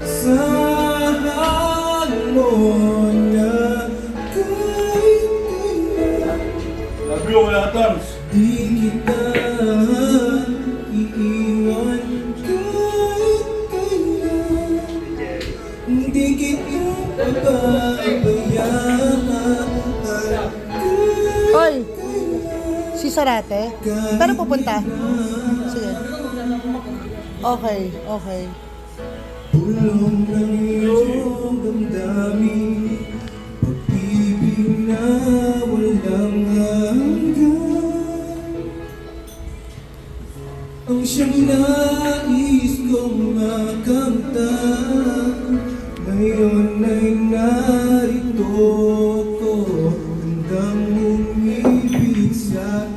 Saan mo na Love you, Kuya Tams. di kita iiwan kahit kailan. Di kita papabayaan. Oy, si Sarate? Pero pupunta? Sige. Okay, okay. Bulong ng iyong damdamin, pag-ibig na walang hanggan. Ang siyang nais kong makamtan, ngayon ay narito ko, handang umibig sa